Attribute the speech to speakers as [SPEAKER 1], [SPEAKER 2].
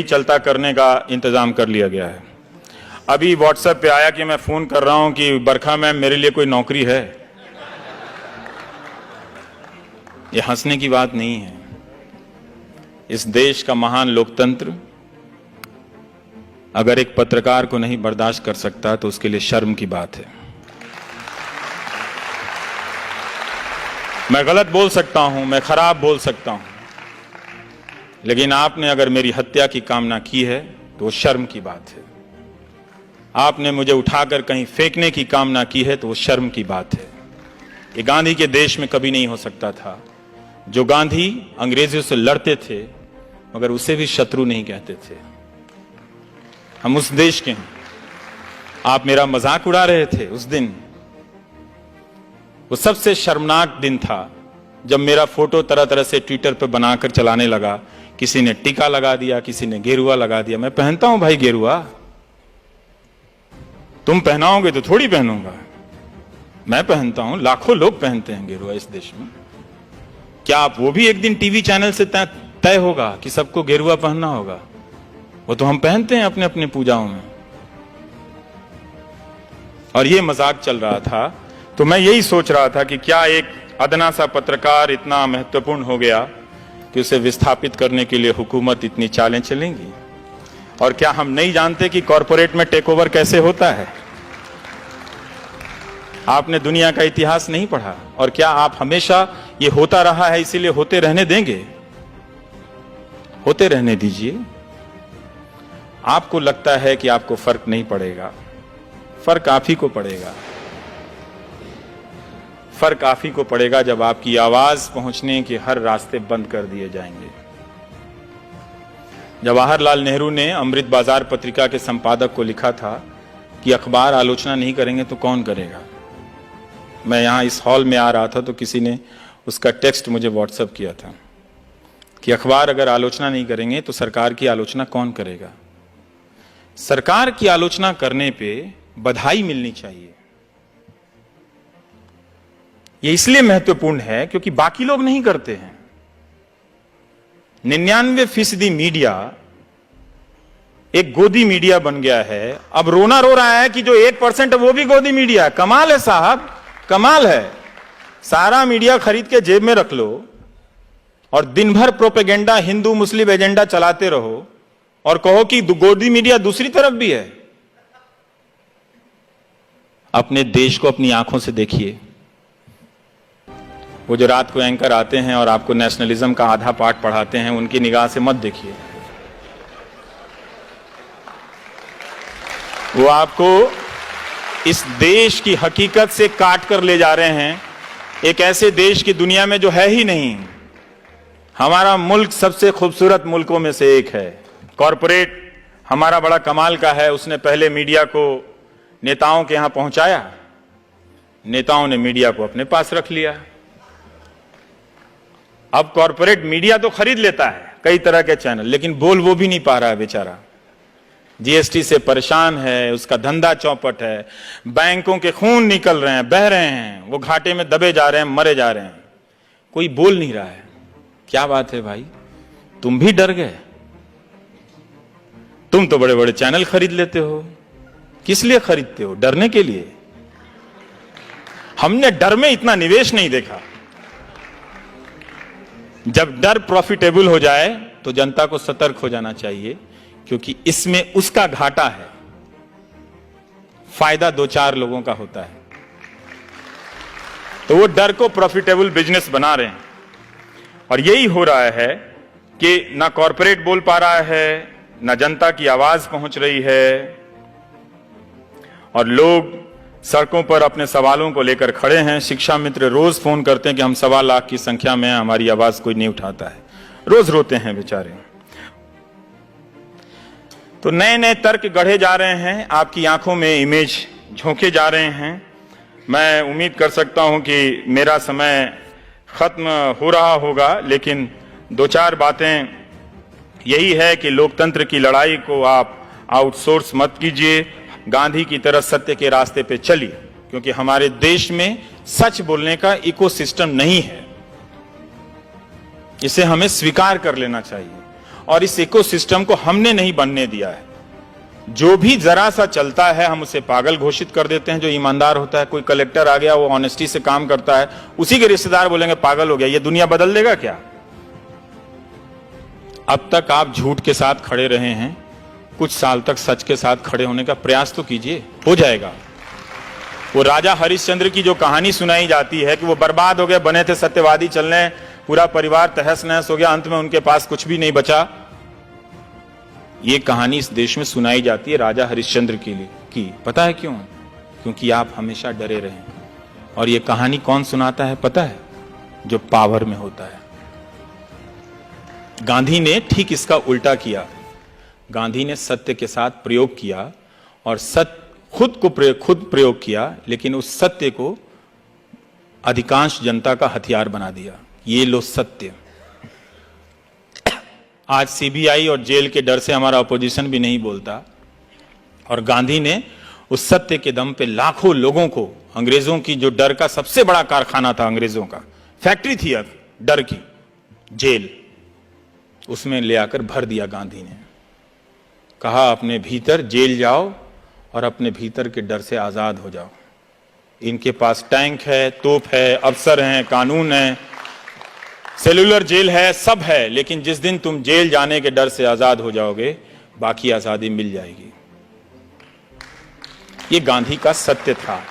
[SPEAKER 1] यही चलता करने का इंतजाम कर लिया गया है। अभी व्हाट्सएप पे आया कि मैं फोन कर रहा हूं कि बरखा मैम मेरे लिए कोई नौकरी है। ये हंसने की बात नहीं है। इस देश का महान लोकतंत्र अगर एक पत्रकार को नहीं बर्दाश्त कर सकता तो उसके लिए शर्म की बात है। मैं गलत बोल सकता हूं, मैं खराब बोल सकता हूं, लेकिन आपने अगर मेरी हत्या की कामना की है तो वो शर्म की बात है। आपने मुझे उठाकर कहीं फेंकने की कामना की है तो वो शर्म की बात है। ये गांधी के देश में कभी नहीं हो सकता था। जो गांधी अंग्रेजों से लड़ते थे मगर उसे भी शत्रु नहीं कहते थे। हम उस देश के हैं। आप मेरा मजाक उड़ा रहे थे उस दिन। वो सबसे शर्मनाक दिन था जब मेरा फोटो तरह तरह से ट्विटर पर बनाकर चलाने लगा। किसी ने टीका लगा दिया, किसी ने गेरुआ लगा दिया। मैं पहनता हूं भाई गेरुआ, तुम पहनाओगे तो थोड़ी पहनूंगा। मैं पहनता हूं, लाखों लोग पहनते हैं गेरुआ इस देश में। क्या आप वो भी एक दिन टीवी चैनल से तय होगा कि सबको गेरुआ पहनना होगा? वो तो हम पहनते हैं अपने अपने पूजाओं में। और ये मजाक चल रहा था तो मैं यही सोच रहा था कि क्या एक अदना सा पत्रकार इतना महत्वपूर्ण हो गया कि उसे विस्थापित करने के लिए हुकूमत इतनी चालें चलेंगी? और क्या हम नहीं जानते कि कॉरपोरेट में टेक ओवर कैसे होता है? आपने दुनिया का इतिहास नहीं पढ़ा? और क्या आप हमेशा ये होता रहा है इसीलिए होते रहने देंगे? होते रहने दीजिए। आपको लगता है कि आपको फर्क नहीं पड़ेगा, फर्क आप ही को पड़ेगा। फर्क आप ही को पड़ेगा जब आपकी आवाज पहुंचने के हर रास्ते बंद कर दिए जाएंगे। जवाहरलाल नेहरू ने अमृत बाजार पत्रिका के संपादक को लिखा था कि अखबार आलोचना नहीं करेंगे तो कौन करेगा। मैं यहां इस हॉल में आ रहा था तो किसी ने उसका टेक्स्ट मुझे व्हाट्सएप किया था कि अखबार अगर आलोचना नहीं करेंगे तो सरकार की आलोचना कौन करेगा। सरकार की आलोचना करने पे बधाई मिलनी चाहिए। यह इसलिए महत्वपूर्ण है क्योंकि बाकी लोग नहीं करते हैं। 99% मीडिया एक गोदी मीडिया बन गया है। अब रोना रो रहा है कि जो 1% है वो भी गोदी मीडिया है। कमाल है साहब, कमाल है। सारा मीडिया खरीद के जेब में रख लो और दिन भर प्रोपेगेंडा, हिंदू मुस्लिम एजेंडा चलाते रहो और कहो कि गोदी मीडिया दूसरी तरफ भी है। अपने देश को अपनी आंखों से देखिए। वो जो रात को एंकर आते हैं और आपको नेशनलिज्म का आधा पाठ पढ़ाते हैं, उनकी निगाह से मत देखिए। वो आपको इस देश की हकीकत से काट कर ले जा रहे हैं, एक ऐसे देश की दुनिया में जो है ही नहीं। हमारा मुल्क सबसे खूबसूरत मुल्कों में से एक है। कॉरपोरेट हमारा बड़ा कमाल का है। उसने पहले मीडिया को नेताओं के यहां पहुंचाया, नेताओं ने मीडिया को अपने पास रख लिया। अब कॉरपोरेट मीडिया तो खरीद लेता है, कई तरह के चैनल, लेकिन बोल वो भी नहीं पा रहा है बेचारा। जीएसटी से परेशान है, उसका धंधा चौपट है, बैंकों के खून निकल रहे हैं, बह रहे हैं, वो घाटे में दबे जा रहे हैं, मरे जा रहे हैं, कोई बोल नहीं रहा है। क्या बात है भाई, तुम भी डर गए? तुम तो बड़े बड़े चैनल खरीद लेते हो। किस लिए खरीदते हो? डरने के लिए? हमने डर में इतना निवेश नहीं देखा। जब डर प्रॉफिटेबल हो जाए तो जनता को सतर्क हो जाना चाहिए, क्योंकि इसमें उसका घाटा है, फायदा 2-4 लोगों का होता है। तो वो डर को प्रॉफिटेबल बिजनेस बना रहे हैं। और यही हो रहा है कि ना कॉरपोरेट बोल पा रहा है, ना जनता की आवाज पहुंच रही है, और लोग सड़कों पर अपने सवालों को लेकर खड़े हैं। शिक्षा मित्र रोज फोन करते हैं कि हम 1.25 लाख की संख्या में, हमारी आवाज कोई नहीं उठाता है। रोज रोते हैं बेचारे। तो नए नए तर्क गढ़े जा रहे हैं, आपकी आंखों में इमेज झोंके जा रहे हैं। मैं उम्मीद कर सकता हूं कि मेरा समय खत्म हो रहा होगा, लेकिन 2-4 बातें यही है कि लोकतंत्र की लड़ाई को आप आउटसोर्स मत कीजिए, गांधी की तरह सत्य के रास्ते पे चलिए, क्योंकि हमारे देश में सच बोलने का इकोसिस्टम नहीं है। इसे हमें स्वीकार कर लेना चाहिए। और इस इकोसिस्टम को हमने नहीं बनने दिया है। जो भी जरा सा चलता है हम उसे पागल घोषित कर देते हैं। जो ईमानदार होता है, कोई कलेक्टर आ गया, वो ऑनेस्टी से काम करता है, उसी के रिश्तेदार बोलेंगे पागल हो गया। ये दुनिया बदल देगा क्या? अब तक आप झूठ के साथ खड़े रहे हैं, कुछ साल तक सच के साथ खड़े होने का प्रयास तो कीजिए, हो जाएगा। वो राजा हरिश्चंद्र की जो कहानी सुनाई जाती है कि वो बर्बाद हो गए, बने थे सत्यवादी चलने, पूरा परिवार तहस नहस हो गया, अंत में उनके पास कुछ भी नहीं बचा। ये कहानी इस देश में सुनाई जाती है राजा हरिश्चंद्र के लिए की। पता है क्यों? क्योंकि आप हमेशा डरे रहे। और ये कहानी कौन सुनाता है पता है? जो पावर में होता है। गांधी ने ठीक इसका उल्टा किया। गांधी ने सत्य के साथ प्रयोग किया और खुद प्रयोग किया, लेकिन उस सत्य को अधिकांश जनता का हथियार बना दिया। ये लो सत्य। आज सीबीआई और जेल के डर से हमारा अपोजिशन भी नहीं बोलता, और गांधी ने उस सत्य के दम पे लाखों लोगों को, अंग्रेजों की जो डर का सबसे बड़ा कारखाना था, अंग्रेजों का फैक्ट्री थी अब डर की, जेल, उसमें ले आकर भर दिया। गांधी ने कहा अपने भीतर जेल जाओ और अपने भीतर के डर से आजाद हो जाओ। इनके पास टैंक है, तोप है, अफसर हैं, कानून है, सेलुलर जेल है, सब है, लेकिन जिस दिन तुम जेल जाने के डर से आजाद हो जाओगे, बाकी आजादी मिल जाएगी। ये गांधी का सत्य था।